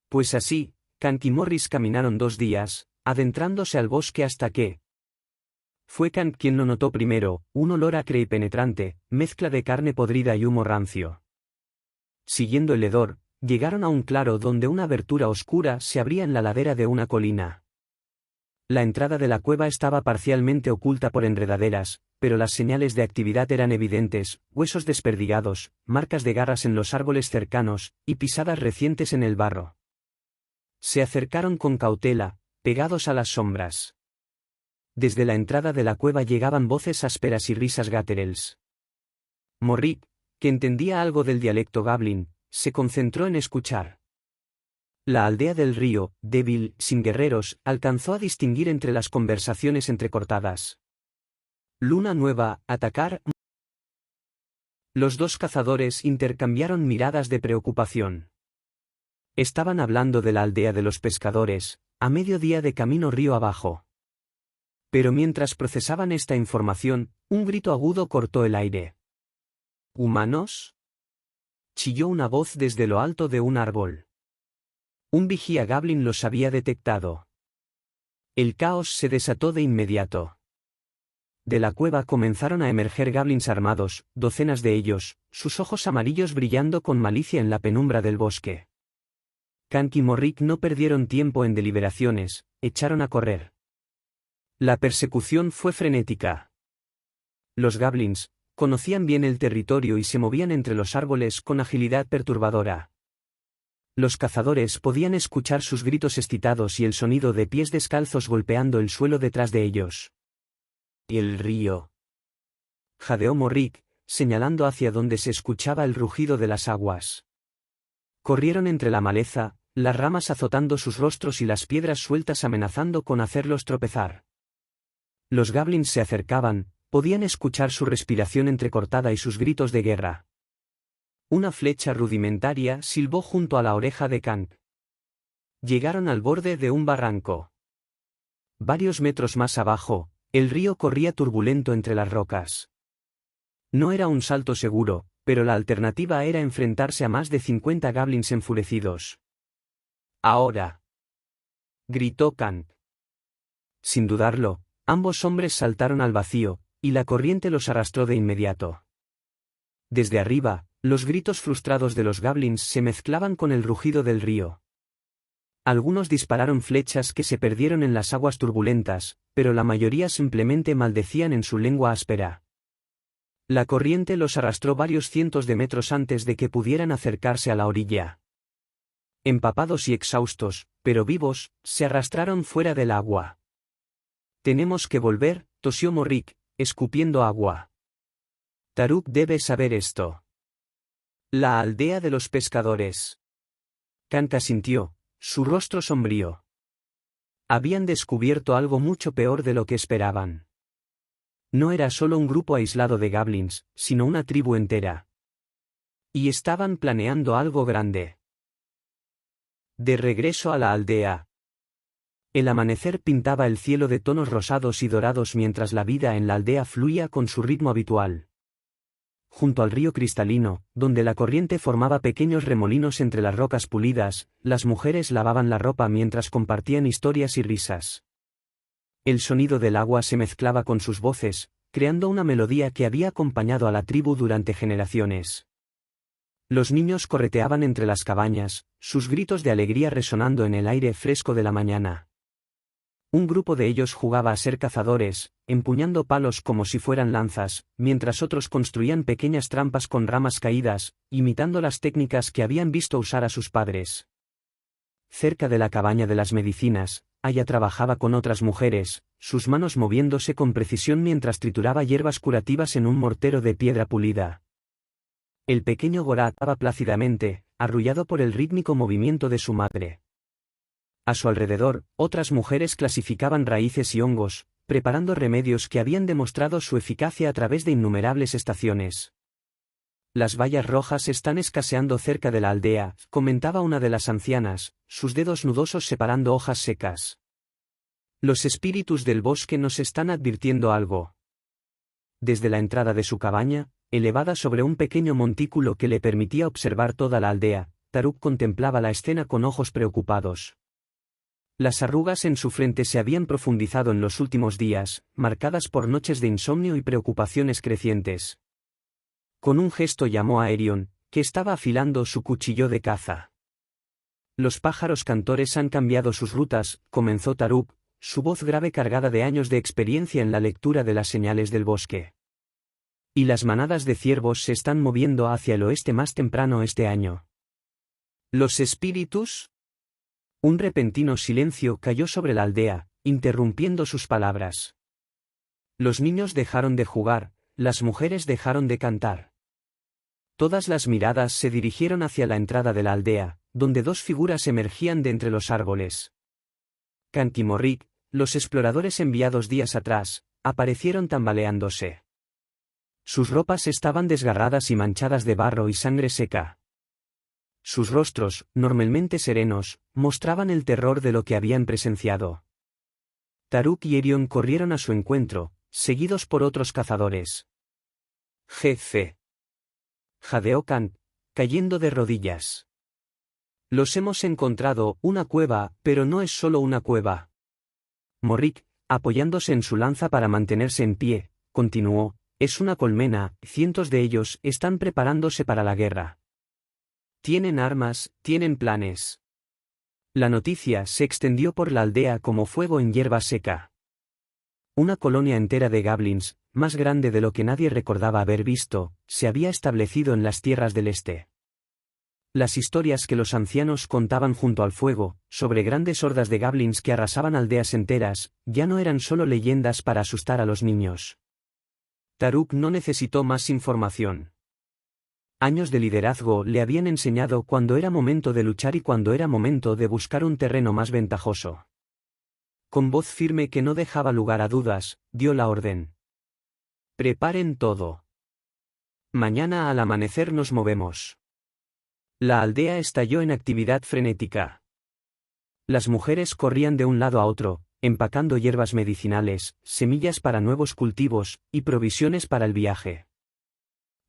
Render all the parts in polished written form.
Pues así, Kank y Morris caminaron 2 días, adentrándose al bosque hasta que... Fue Kank quien lo notó primero, un olor acre y penetrante, mezcla de carne podrida y humo rancio. Siguiendo el hedor, llegaron a un claro donde una abertura oscura se abría en la ladera de una colina. La entrada de la cueva estaba parcialmente oculta por enredaderas, pero las señales de actividad eran evidentes: huesos desperdigados, marcas de garras en los árboles cercanos, y pisadas recientes en el barro. Se acercaron con cautela, pegados a las sombras. Desde la entrada de la cueva llegaban voces ásperas y risas gutturals. Morrick, que entendía algo del dialecto Gablin, se concentró en escuchar. La aldea del río, débil, sin guerreros, alcanzó a distinguir entre las conversaciones entrecortadas. Luna nueva, atacar. Los 2 cazadores intercambiaron miradas de preocupación. Estaban hablando de la aldea de los pescadores, a mediodía de camino río abajo. Pero mientras procesaban esta información, un grito agudo cortó el aire. ¿Humanos?, chilló una voz desde lo alto de un árbol. Un vigía Gablin los había detectado. El caos se desató de inmediato. De la cueva comenzaron a emerger Gablins armados, docenas de ellos, sus ojos amarillos brillando con malicia en la penumbra del bosque. Kank y Morrick no perdieron tiempo en deliberaciones, echaron a correr. La persecución fue frenética. Los Gablins conocían bien el territorio y se movían entre los árboles con agilidad perturbadora. Los cazadores podían escuchar sus gritos excitados y el sonido de pies descalzos golpeando el suelo detrás de ellos. ¿Y el río?, jadeó Morrick, señalando hacia donde se escuchaba el rugido de las aguas. Corrieron entre la maleza, las ramas azotando sus rostros y las piedras sueltas amenazando con hacerlos tropezar. Los Gablins se acercaban, podían escuchar su respiración entrecortada y sus gritos de guerra. Una flecha rudimentaria silbó junto a la oreja de Kank. Llegaron al borde de un barranco. Varios metros más abajo, el río corría turbulento entre las rocas. No era un salto seguro, pero la alternativa era enfrentarse a más de 50 Gablins enfurecidos. ¡Ahora!, gritó Kank. Sin dudarlo, ambos hombres saltaron al vacío, y la corriente los arrastró de inmediato. Desde arriba, los gritos frustrados de los Gablins se mezclaban con el rugido del río. Algunos dispararon flechas que se perdieron en las aguas turbulentas, pero la mayoría simplemente maldecían en su lengua áspera. La corriente los arrastró varios cientos de metros antes de que pudieran acercarse a la orilla. Empapados y exhaustos, pero vivos, se arrastraron fuera del agua. «Tenemos que volver», tosió Morrick, escupiendo agua. «Taruk debe saber esto». La aldea de los pescadores. Kank asintió, su rostro sombrío. Habían descubierto algo mucho peor de lo que esperaban. No era solo un grupo aislado de Gablins, sino una tribu entera. Y estaban planeando algo grande. De regreso a la aldea. El amanecer pintaba el cielo de tonos rosados y dorados mientras la vida en la aldea fluía con su ritmo habitual. Junto al río cristalino, donde la corriente formaba pequeños remolinos entre las rocas pulidas, las mujeres lavaban la ropa mientras compartían historias y risas. El sonido del agua se mezclaba con sus voces, creando una melodía que había acompañado a la tribu durante generaciones. Los niños correteaban entre las cabañas, sus gritos de alegría resonando en el aire fresco de la mañana. Un grupo de ellos jugaba a ser cazadores, empuñando palos como si fueran lanzas, mientras otros construían pequeñas trampas con ramas caídas, imitando las técnicas que habían visto usar a sus padres. Cerca de la cabaña de las medicinas, Aya trabajaba con otras mujeres, sus manos moviéndose con precisión mientras trituraba hierbas curativas en un mortero de piedra pulida. El pequeño Gorat estaba plácidamente, arrullado por el rítmico movimiento de su madre. A su alrededor, otras mujeres clasificaban raíces y hongos, preparando remedios que habían demostrado su eficacia a través de innumerables estaciones. «Las bayas rojas están escaseando cerca de la aldea», comentaba una de las ancianas, sus dedos nudosos separando hojas secas. «Los espíritus del bosque nos están advirtiendo algo». Desde la entrada de su cabaña, elevada sobre un pequeño montículo que le permitía observar toda la aldea, Taruk contemplaba la escena con ojos preocupados. Las arrugas en su frente se habían profundizado en los últimos días, marcadas por noches de insomnio y preocupaciones crecientes. Con un gesto llamó a Erion, que estaba afilando su cuchillo de caza. Los pájaros cantores han cambiado sus rutas, comenzó Taruk, su voz grave cargada de años de experiencia en la lectura de las señales del bosque. Y las manadas de ciervos se están moviendo hacia el oeste más temprano este año. ¿Los espíritus? Un repentino silencio cayó sobre la aldea, interrumpiendo sus palabras. Los niños dejaron de jugar, las mujeres dejaron de cantar. Todas las miradas se dirigieron hacia la entrada de la aldea, donde dos figuras emergían de entre los árboles. Kant y Morrick, los exploradores enviados días atrás, aparecieron tambaleándose. Sus ropas estaban desgarradas y manchadas de barro y sangre seca. Sus rostros, normalmente serenos, mostraban el terror de lo que habían presenciado. Taruk y Erion corrieron a su encuentro, seguidos por otros cazadores. Jefe. Jadeó Kant, cayendo de rodillas. Los hemos encontrado, una cueva, pero no es solo una cueva. Morrick, apoyándose en su lanza para mantenerse en pie, continuó, es una colmena, cientos de ellos están preparándose para la guerra. Tienen armas, tienen planes. La noticia se extendió por la aldea como fuego en hierba seca. Una colonia entera de goblins, más grande de lo que nadie recordaba haber visto, se había establecido en las tierras del este. Las historias que los ancianos contaban junto al fuego, sobre grandes hordas de goblins que arrasaban aldeas enteras, ya no eran solo leyendas para asustar a los niños. Taruk no necesitó más información. Años de liderazgo le habían enseñado cuándo era momento de luchar y cuándo era momento de buscar un terreno más ventajoso. Con voz firme que no dejaba lugar a dudas, dio la orden. Preparen todo. Mañana al amanecer nos movemos. La aldea estalló en actividad frenética. Las mujeres corrían de un lado a otro, empacando hierbas medicinales, semillas para nuevos cultivos, y provisiones para el viaje.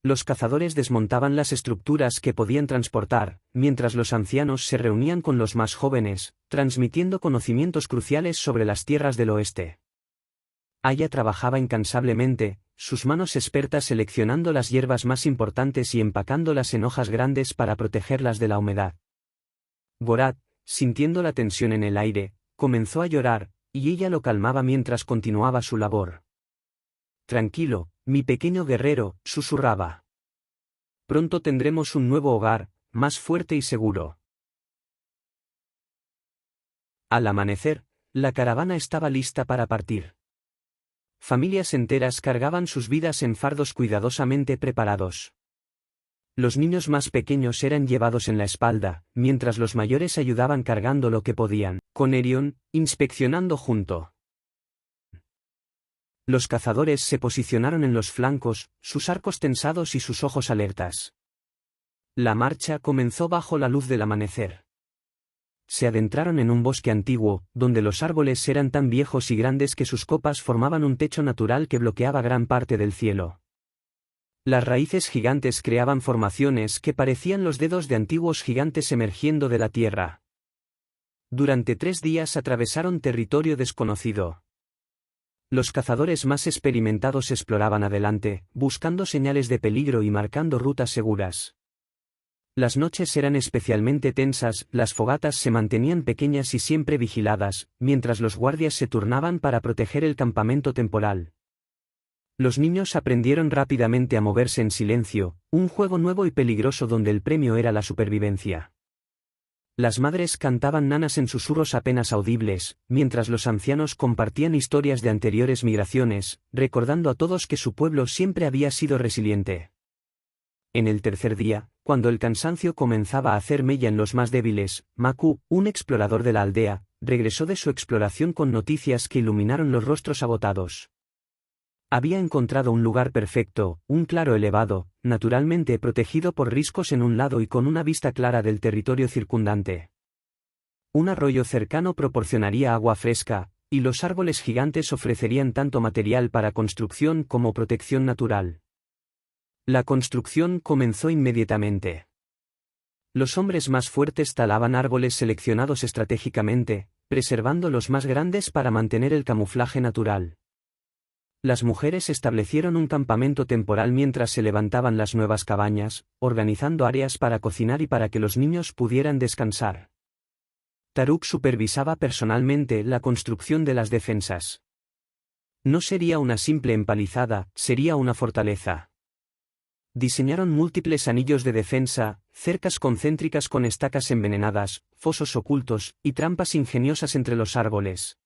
Los cazadores desmontaban las estructuras que podían transportar, mientras los ancianos se reunían con los más jóvenes, transmitiendo conocimientos cruciales sobre las tierras del oeste. Aya trabajaba incansablemente, sus manos expertas seleccionando las hierbas más importantes y empacándolas en hojas grandes para protegerlas de la humedad. Gorat, sintiendo la tensión en el aire, comenzó a llorar, y ella lo calmaba mientras continuaba su labor. Tranquilo, mi pequeño guerrero, susurraba. Pronto tendremos un nuevo hogar, más fuerte y seguro. Al amanecer, la caravana estaba lista para partir. Familias enteras cargaban sus vidas en fardos cuidadosamente preparados. Los niños más pequeños eran llevados en la espalda, mientras los mayores ayudaban cargando lo que podían, con Erion, inspeccionando junto. Los cazadores se posicionaron en los flancos, sus arcos tensados y sus ojos alertas. La marcha comenzó bajo la luz del amanecer. Se adentraron en un bosque antiguo, donde los árboles eran tan viejos y grandes que sus copas formaban un techo natural que bloqueaba gran parte del cielo. Las raíces gigantes creaban formaciones que parecían los dedos de antiguos gigantes emergiendo de la tierra. Durante 3 días atravesaron territorio desconocido. Los cazadores más experimentados exploraban adelante, buscando señales de peligro y marcando rutas seguras. Las noches eran especialmente tensas, las fogatas se mantenían pequeñas y siempre vigiladas, mientras los guardias se turnaban para proteger el campamento temporal. Los niños aprendieron rápidamente a moverse en silencio, un juego nuevo y peligroso donde el premio era la supervivencia. Las madres cantaban nanas en susurros apenas audibles, mientras los ancianos compartían historias de anteriores migraciones, recordando a todos que su pueblo siempre había sido resiliente. En el tercer día, cuando el cansancio comenzaba a hacer mella en los más débiles, Maku, un explorador de la aldea, regresó de su exploración con noticias que iluminaron los rostros agotados. Había encontrado un lugar perfecto, un claro elevado, naturalmente protegido por riscos en un lado y con una vista clara del territorio circundante. Un arroyo cercano proporcionaría agua fresca, y los árboles gigantes ofrecerían tanto material para construcción como protección natural. La construcción comenzó inmediatamente. Los hombres más fuertes talaban árboles seleccionados estratégicamente, preservando los más grandes para mantener el camuflaje natural. Las mujeres establecieron un campamento temporal mientras se levantaban las nuevas cabañas, organizando áreas para cocinar y para que los niños pudieran descansar. Taruk supervisaba personalmente la construcción de las defensas. No sería una simple empalizada, sería una fortaleza. Diseñaron múltiples anillos de defensa, cercas concéntricas con estacas envenenadas, fosos ocultos, y trampas ingeniosas entre los árboles.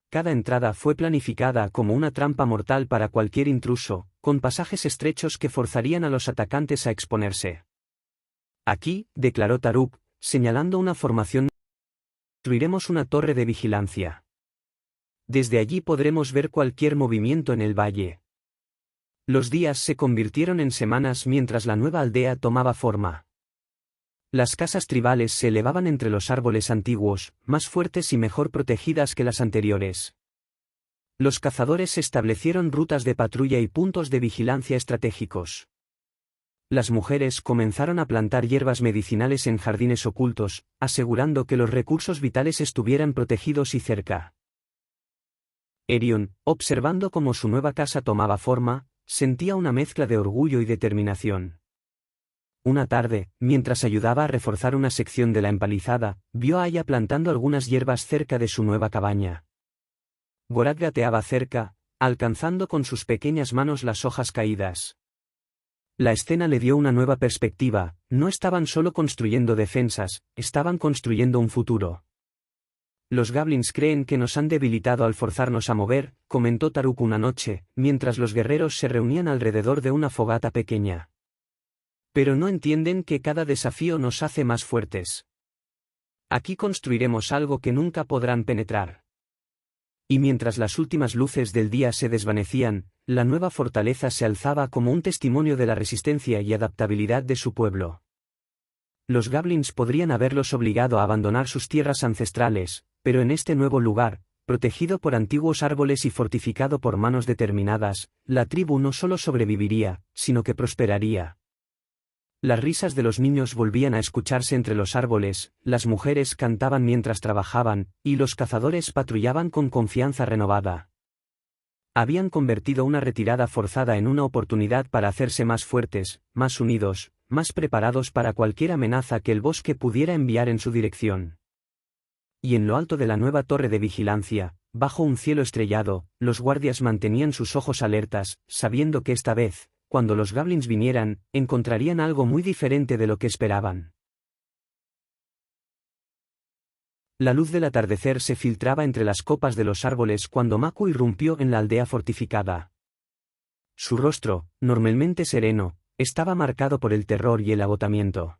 Cada entrada fue planificada como una trampa mortal para cualquier intruso, con pasajes estrechos que forzarían a los atacantes a exponerse. Aquí, declaró Taruk, señalando una formación, construiremos una torre de vigilancia. Desde allí podremos ver cualquier movimiento en el valle. Los días se convirtieron en semanas mientras la nueva aldea tomaba forma. Las casas tribales se elevaban entre los árboles antiguos, más fuertes y mejor protegidas que las anteriores. Los cazadores establecieron rutas de patrulla y puntos de vigilancia estratégicos. Las mujeres comenzaron a plantar hierbas medicinales en jardines ocultos, asegurando que los recursos vitales estuvieran protegidos y cerca. Erion, observando cómo su nueva casa tomaba forma, sentía una mezcla de orgullo y determinación. Una tarde, mientras ayudaba a reforzar una sección de la empalizada, vio a Aya plantando algunas hierbas cerca de su nueva cabaña. Gorat gateaba cerca, alcanzando con sus pequeñas manos las hojas caídas. La escena le dio una nueva perspectiva, no estaban solo construyendo defensas, estaban construyendo un futuro. Los goblins creen que nos han debilitado al forzarnos a mover, comentó Taruk una noche, mientras los guerreros se reunían alrededor de una fogata pequeña. Pero no entienden que cada desafío nos hace más fuertes. Aquí construiremos algo que nunca podrán penetrar. Y mientras las últimas luces del día se desvanecían, la nueva fortaleza se alzaba como un testimonio de la resistencia y adaptabilidad de su pueblo. Los goblins podrían haberlos obligado a abandonar sus tierras ancestrales, pero en este nuevo lugar, protegido por antiguos árboles y fortificado por manos determinadas, la tribu no solo sobreviviría, sino que prosperaría. Las risas de los niños volvían a escucharse entre los árboles, las mujeres cantaban mientras trabajaban, y los cazadores patrullaban con confianza renovada. Habían convertido una retirada forzada en una oportunidad para hacerse más fuertes, más unidos, más preparados para cualquier amenaza que el bosque pudiera enviar en su dirección. Y en lo alto de la nueva torre de vigilancia, bajo un cielo estrellado, los guardias mantenían sus ojos alertas, sabiendo que esta vez, cuando los goblins vinieran, encontrarían algo muy diferente de lo que esperaban. La luz del atardecer se filtraba entre las copas de los árboles cuando Maku irrumpió en la aldea fortificada. Su rostro, normalmente sereno, estaba marcado por el terror y el agotamiento.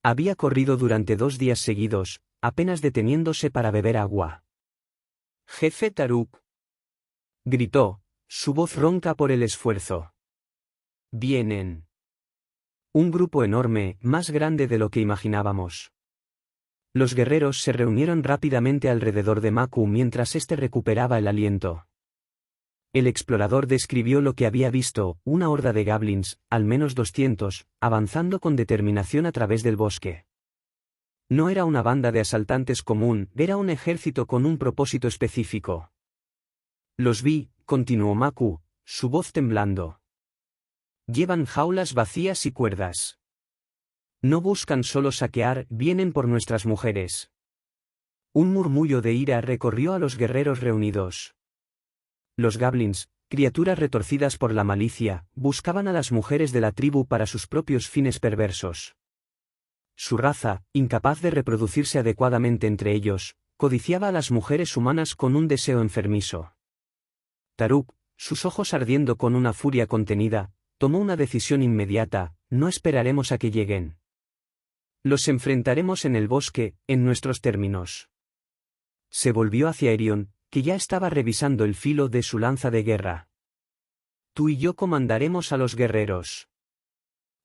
Había corrido durante 2 días seguidos, apenas deteniéndose para beber agua. «Jefe Taruk», gritó, su voz ronca por el esfuerzo. «Vienen». Un grupo enorme, más grande de lo que imaginábamos. Los guerreros se reunieron rápidamente alrededor de Maku mientras éste recuperaba el aliento. El explorador describió lo que había visto, una horda de goblins, al menos 200, avanzando con determinación a través del bosque. No era una banda de asaltantes común, era un ejército con un propósito específico. «Los vi», continuó Maku, su voz temblando. «Llevan jaulas vacías y cuerdas. No buscan solo saquear, vienen por nuestras mujeres». Un murmullo de ira recorrió a los guerreros reunidos. Los goblins, criaturas retorcidas por la malicia, buscaban a las mujeres de la tribu para sus propios fines perversos. Su raza, incapaz de reproducirse adecuadamente entre ellos, codiciaba a las mujeres humanas con un deseo enfermizo. Taruk, sus ojos ardiendo con una furia contenida, tomó una decisión inmediata: no esperaremos a que lleguen. Los enfrentaremos en el bosque, en nuestros términos. Se volvió hacia Erion, que ya estaba revisando el filo de su lanza de guerra. Tú y yo comandaremos a los guerreros.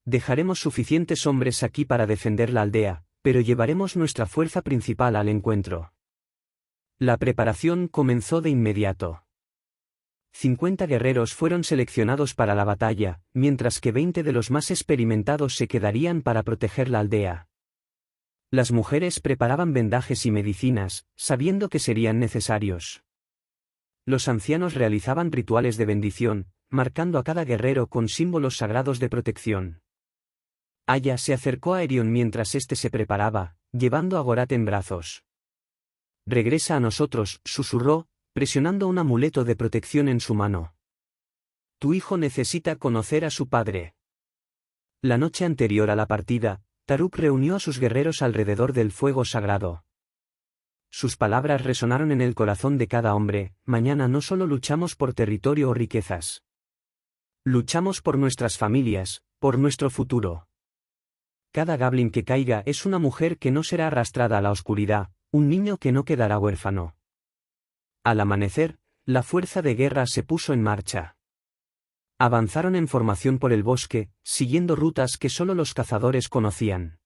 Dejaremos suficientes hombres aquí para defender la aldea, pero llevaremos nuestra fuerza principal al encuentro. La preparación comenzó de inmediato. 50 guerreros fueron seleccionados para la batalla, mientras que 20 de los más experimentados se quedarían para proteger la aldea. Las mujeres preparaban vendajes y medicinas, sabiendo que serían necesarios. Los ancianos realizaban rituales de bendición, marcando a cada guerrero con símbolos sagrados de protección. Aya se acercó a Erion mientras éste se preparaba, llevando a Gorath en brazos. «Regresa a nosotros», susurró, presionando un amuleto de protección en su mano. «Tu hijo necesita conocer a su padre». La noche anterior a la partida, Taruk reunió a sus guerreros alrededor del fuego sagrado. Sus palabras resonaron en el corazón de cada hombre: mañana no solo luchamos por territorio o riquezas. Luchamos por nuestras familias, por nuestro futuro. Cada Goblin que caiga es una mujer que no será arrastrada a la oscuridad, un niño que no quedará huérfano. Al amanecer, la fuerza de guerra se puso en marcha. Avanzaron en formación por el bosque, siguiendo rutas que solo los cazadores conocían.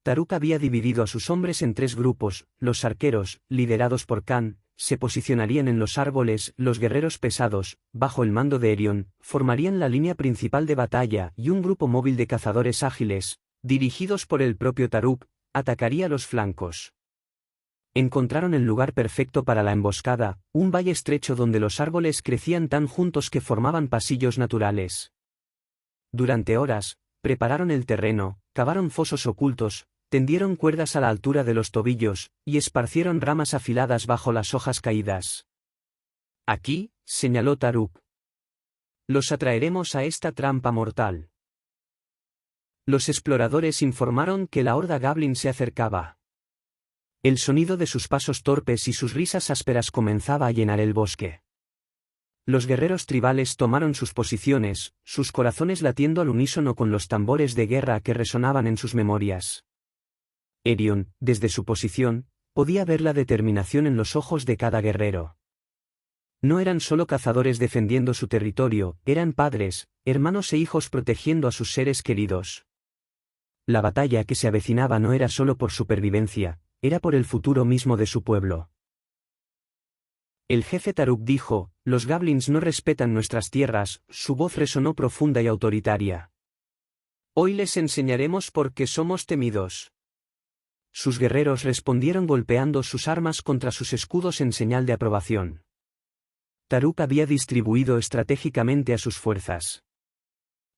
Taruk había dividido a sus hombres en 3 grupos: los arqueros, liderados por Khan, se posicionarían en los árboles; los guerreros pesados, bajo el mando de Erion, formarían la línea principal de batalla, y un grupo móvil de cazadores ágiles, dirigidos por el propio Taruk, atacaría los flancos. Encontraron el lugar perfecto para la emboscada, un valle estrecho donde los árboles crecían tan juntos que formaban pasillos naturales. Durante horas, prepararon el terreno, cavaron fosos ocultos, tendieron cuerdas a la altura de los tobillos, y esparcieron ramas afiladas bajo las hojas caídas. «Aquí», señaló Taruk. «Los atraeremos a esta trampa mortal». Los exploradores informaron que la horda Goblin se acercaba. El sonido de sus pasos torpes y sus risas ásperas comenzaba a llenar el bosque. Los guerreros tribales tomaron sus posiciones, sus corazones latiendo al unísono con los tambores de guerra que resonaban en sus memorias. Erion, desde su posición, podía ver la determinación en los ojos de cada guerrero. No eran solo cazadores defendiendo su territorio, eran padres, hermanos e hijos protegiendo a sus seres queridos. La batalla que se avecinaba no era solo por supervivencia, era por el futuro mismo de su pueblo. El jefe Taruk dijo: «Los Goblins no respetan nuestras tierras», su voz resonó profunda y autoritaria. «Hoy les enseñaremos por qué somos temidos». Sus guerreros respondieron golpeando sus armas contra sus escudos en señal de aprobación. Taruk había distribuido estratégicamente a sus fuerzas.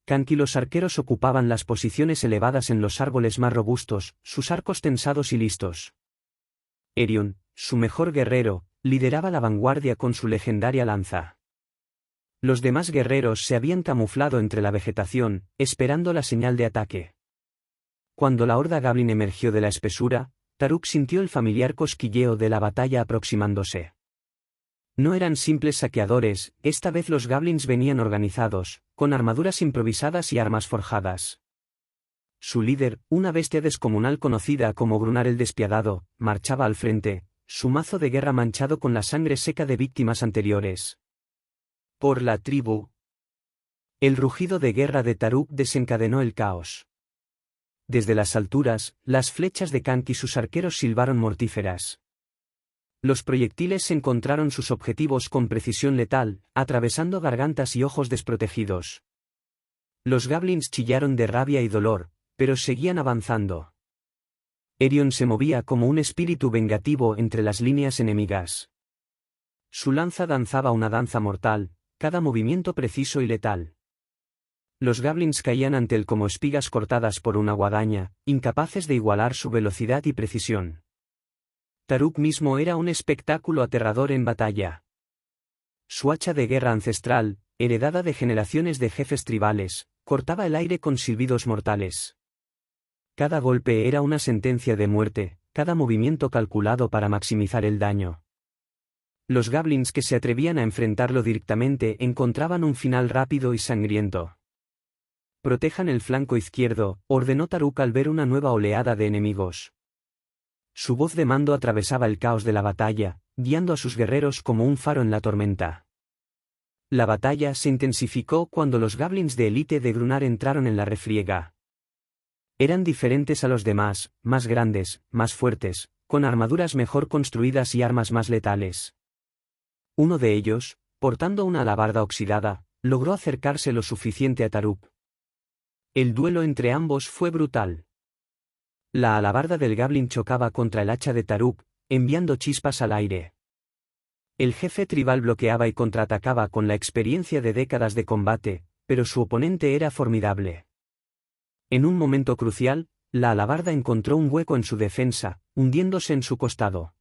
Khan y los arqueros ocupaban las posiciones elevadas en los árboles más robustos, sus arcos tensados y listos. Erion, su mejor guerrero, lideraba la vanguardia con su legendaria lanza. Los demás guerreros se habían camuflado entre la vegetación, esperando la señal de ataque. Cuando la horda Goblin emergió de la espesura, Taruk sintió el familiar cosquilleo de la batalla aproximándose. No eran simples saqueadores, esta vez los Goblins venían organizados, con armaduras improvisadas y armas forjadas. Su líder, una bestia descomunal conocida como Grunar el Despiadado, marchaba al frente, su mazo de guerra manchado con la sangre seca de víctimas anteriores. Por la tribu. El rugido de guerra de Taruk desencadenó el caos. Desde las alturas, las flechas de Khan y sus arqueros silbaron mortíferas. Los proyectiles encontraron sus objetivos con precisión letal, atravesando gargantas y ojos desprotegidos. Los Goblins chillaron de rabia y dolor, pero seguían avanzando. Erion se movía como un espíritu vengativo entre las líneas enemigas. Su lanza danzaba una danza mortal, cada movimiento preciso y letal. Los Goblins caían ante él como espigas cortadas por una guadaña, incapaces de igualar su velocidad y precisión. Taruk mismo era un espectáculo aterrador en batalla. Su hacha de guerra ancestral, heredada de generaciones de jefes tribales, cortaba el aire con silbidos mortales. Cada golpe era una sentencia de muerte, cada movimiento calculado para maximizar el daño. Los Goblins que se atrevían a enfrentarlo directamente encontraban un final rápido y sangriento. «Protejan el flanco izquierdo», ordenó Taruk al ver una nueva oleada de enemigos. Su voz de mando atravesaba el caos de la batalla, guiando a sus guerreros como un faro en la tormenta. La batalla se intensificó cuando los Goblins de élite de Grunar entraron en la refriega. Eran diferentes a los demás, más grandes, más fuertes, con armaduras mejor construidas y armas más letales. Uno de ellos, portando una alabarda oxidada, logró acercarse lo suficiente a Tarub. El duelo entre ambos fue brutal. La alabarda del Goblin chocaba contra el hacha de Tarub, enviando chispas al aire. El jefe tribal bloqueaba y contraatacaba con la experiencia de décadas de combate, pero su oponente era formidable. En un momento crucial, la alabarda encontró un hueco en su defensa, hundiéndose en su costado.